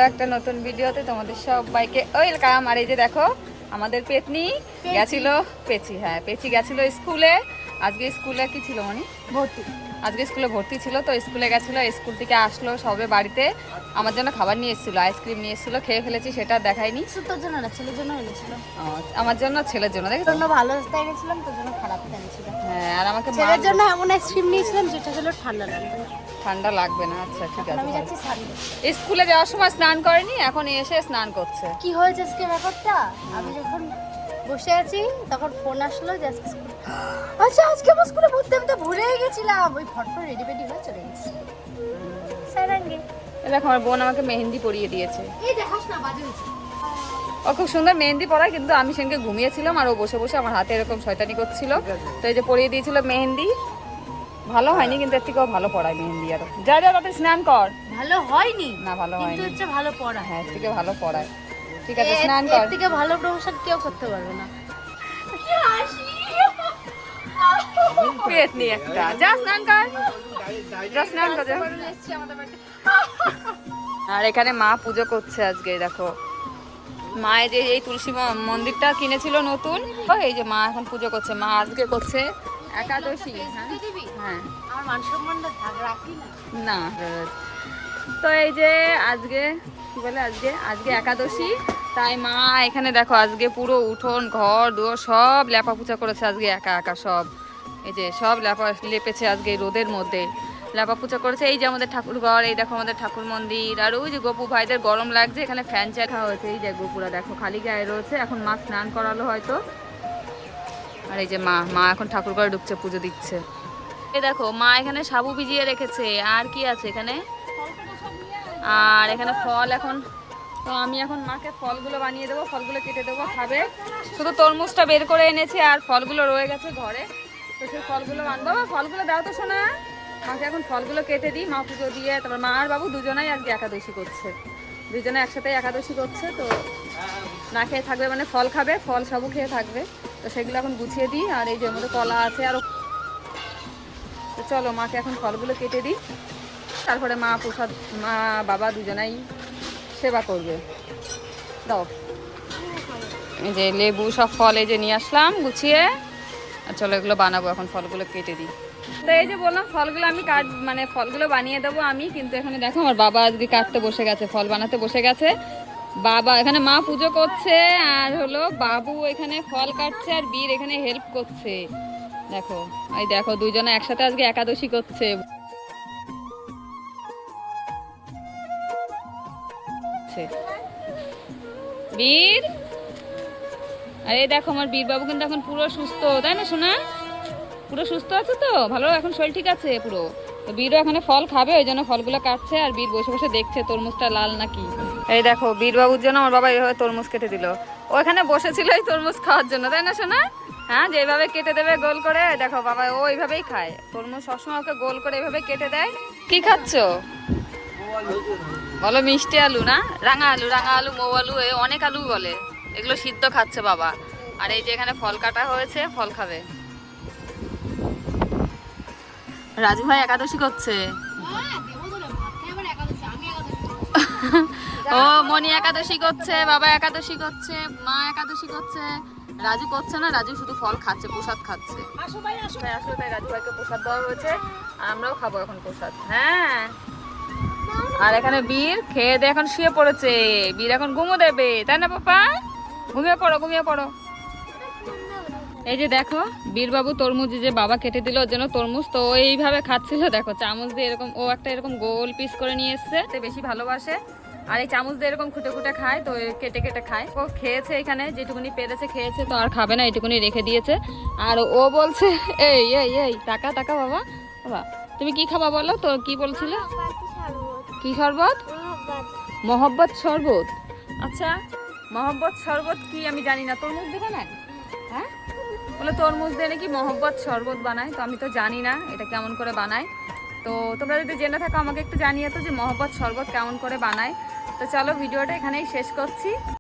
একটা নতুন ভিডিওতে তোমাদের সবাইকে ওয়েলকাম। আর এই যে দেখো আমাদের পেতনি গেছিল পেচি গেছিল স্কুলে। আজকে স্কুলে কি ছিল মানে ভর্তি, আজকে স্কুলে ভর্তি ছিল, তো স্কুলে গেছিলো, স্কুল থেকে আসলো সবে বাড়িতে। আমার জন্য খাবার নিয়ে এসেছিলো, আইসক্রিম নিয়ে এসেছিলো, খেয়ে ফেলেছি, সেটা দেখাইনি। তোর জন্য না, ছেলের জন্য এনেছিল। আমার জন্য, ছেলের জন্য, দেখো জন্য ভালো রাস্তায় গেছিলাম, তোর জন্য খারাপ এনেছিল। হ্যাঁ, আর আমাকে ছেলের জন্য এমন আইসক্রিম নিয়েছিলাম যেটা হলো ঠান্ডা লাগবে না। ঠান্ডা লাগবে না, আচ্ছা ঠিক আছে। আমি যাচ্ছি সামনে। স্কুলে যাওয়ার সময় স্নান করেনি, এখন এসে স্নান করছে। কি হয়েছে আজকে ব্যাপারটা, আমি যখন বসে আছি তখন ফোন আসলো যে আজকে স্কুল, আচ্ছা আজকে আমার স্কুলে ভর্তি, আমি তো ভুলেই গেছিলাম। ওই ফটো রেডি হয়ে চলে গেছি সারাঙ্গে। দেখো আমার বোন আমাকে মেহেন্দি পরিয়ে দিয়েছে। এই দেখাস না, বাজে হয়েছে। ও খুব সুন্দর মেহেন্দি পরায়, কিন্তু আমি সেদিনকে ঘুমিয়েছিলাম আর ও বসে বসে আমার হাতে এরকম শয়তানি করছিল, তো এই যে পরিয়ে দিয়েছিল মেহেন্দি। ভালো হয়নি, কিন্তু এর থেকেও ভালো পড়ায় মেহেন্দি। আরো যা তাতে স্নান কর। ভালো হয়নি না, ভালো হয়নি, কিন্তু হচ্ছে ভালো পড়া। হ্যাঁ এর থেকে ভালো পড়ায়। ঠিক আছে স্নান কর। এর থেকে ভালো প্রমোশন কেউ করতে পারবে না। পেতনি একটা, যা স্নান কর, যা স্নান কর যা। আর এখানে মা পুজো করছে আজকে, দেখো মায়ের যে এই তুলসী মন্দিরটা কিনেছিল নতুন, এই যে মা এখন পুজো করছে। মা আজকে করছে একাদশী। হ্যাঁ আমার মান সম্মানটা রাখি না, তো এই যে আজকে কি বলে, আজকে একাদশী, তাই মা এখানে দেখো আজকে পুরো উঠোন ঘর দুয়ার সব লেপা পুচা করেছে আজকে একা একা সব। এই যে সব লেপেছে আজকে রোদের মধ্যে, লেপা পুচা করেছে। এই যে আমাদের ঠাকুর ঘর, এই দেখো আমাদের ঠাকুর মন্দির। আর ওই যে গপু ভাইদের গরম লাগছে, এখানে ফ্যান চাখা হয়েছে। এই যে গপুরা দেখো খালি গায়ে রয়েছে, এখন মা স্নান করালো হয়তো। আর এই যে মা এখন ঠাকুর ঘরে ঢুকছে, পুজো দিচ্ছে। এই দেখো মা এখানে সাবু ভিজিয়ে রেখেছে। আর কি আছে এখানে, আর এখানে ফল। এখন তো আমি এখন মাকে ফলগুলো বানিয়ে দেবো, ফলগুলো কেটে দেবো, খাবে। শুধু তরমুজটা বের করে এনেছি আর ফলগুলো রয়ে গেছে ঘরে, তো সেই ফলগুলো আনবো। ফলগুলো দাও তো শোনা, মাকে এখন ফলগুলো কেটে দিই। মা পুজো দিয়ে তারপর মা আর বাবু দুজনাই আজকে একাদশী করছে, দুজনে একসাথে একাদশী করছে। তো না খেয়ে থাকবে মানে ফল খাবে, ফল সবও খেয়ে থাকবে, তো সেগুলো এখন গুছিয়ে দিই। আর এই যে মধ্যে কলা আছে আরও, তো চলো মাকে এখন ফলগুলো কেটে দিই, তারপরে মা প্রসাদ, মা বাবা দুজনাই সেবা করবে। দাও এই যে লেবু সব ফল এই যে নিয়ে আসলাম গুছিয়ে, আর চলো এগুলো বানাবো। এখন ফলগুলো কেটে দিই। তো এই যে বললাম ফলগুলো আমি মানে ফলগুলো বানিয়ে দেবো আমি, কিন্তু এখানে দেখো আমার বাবা আজকে কাটতে বসে গেছে, ফল বানাতে বসে গেছে বাবা। এখানে মা পুজো করছে আর হলো বাবু এখানে ফল কাটছে, আর বীর এখানে হেল্প করছে। দেখো এই দেখো দুইজনে একসাথে আজকে একাদশী করছে। বীর, আরে দেখো আমার বীর বাবু কিন্তু এখন পুরো সুস্থ, তাই না সোনা? পুরো সুস্থ আছে তো, ভালো, এখন শরীর ঠিক আছে পুরো। তো বীরও এখানে ফল খাবে, ওই জন্য ফলগুলো কাটছে, আর বীর বসে বসে দেখছে তরমুজটা লাল নাকি। এই দেখো বীর বাবুর জন্য আমার বাবা এইভাবে তরমুজ কেটে দিল। ও এখানে বসেছিল এই তরমুজ খাওয়ার জন্য, তাই না সোনা? হ্যাঁ, যেভাবে কেটে দেবে গোল করে, দেখো বাবা ও এইভাবেই খায় তরমুজ, সবসময় ওকে গোল করে এইভাবে কেটে দেয়। কি খাচ্ছ বলো? মিষ্টি আলু না রাঙা আলু, মৌ আলু, অনেক আলু বলে, এগুলো সিদ্ধ খাচ্ছে বাবা। আর এই যে এখানে ফল কাটা হয়েছে, ফল খাবে। রাজু ভাই একাদশী করছে। ও মনি একাদশী করছে, বাবা একাদশী করছে, মা একাদশী করছে, রাজু করছে না, রাজু শুধু ফল খাচ্ছে, প্রসাদ খাচ্ছে। আসলে তাই রাজু ভাইকে প্রসাদ দেওয়া হয়েছে, আর আমরাও খাবো এখন প্রসাদ। হ্যাঁ, আর এখানে বীর খেয়ে দিয়ে এখন শুয়ে পড়েছে। বীর এখন ঘুমো দেবে, তাই না পাপা? ঘুমিয়ে পড়ো। এই যে দেখো বীরবাবু তরমুজ যে বাবা কেটে দিল ওর জন্য তরমুজ, তো এইভাবে খাচ্ছিল। দেখো চামচ দিয়ে এরকম, ও একটা এরকম গোল পিস করে নিয়ে এসছে, বেশি ভালোবাসে। আর এই চামচ দিয়ে এরকম খুঁটে খায়, তো কেটে খায়। ও খেয়েছে এখানে যেটুকুনি পেরেছে খেয়েছে, তো আর খাবে না, এইটুকুনি রেখে দিয়েছে। আর ও বলছে এই টাকা বাবা, তুমি কি খাবা বলো তো? কি বলছিল? কি শরবত? মহব্বত শরবত। আচ্ছা মহব্বত শরবত কি আমি জানি না, তরমুজ দেবে না? হ্যাঁ বলে তরমুজ দিয়ে নাকি মহব্বত শরবত বানায়, তো আমি তো জানি না এটা কেমন করে বানায়। তো তোমরা যদি জেনে থাকো আমাকে একটু জানিয়ে তো যে মহব্বত শরবত কেমন করে বানায়। তো চলো ভিডিওটা এখানেই শেষ করছি।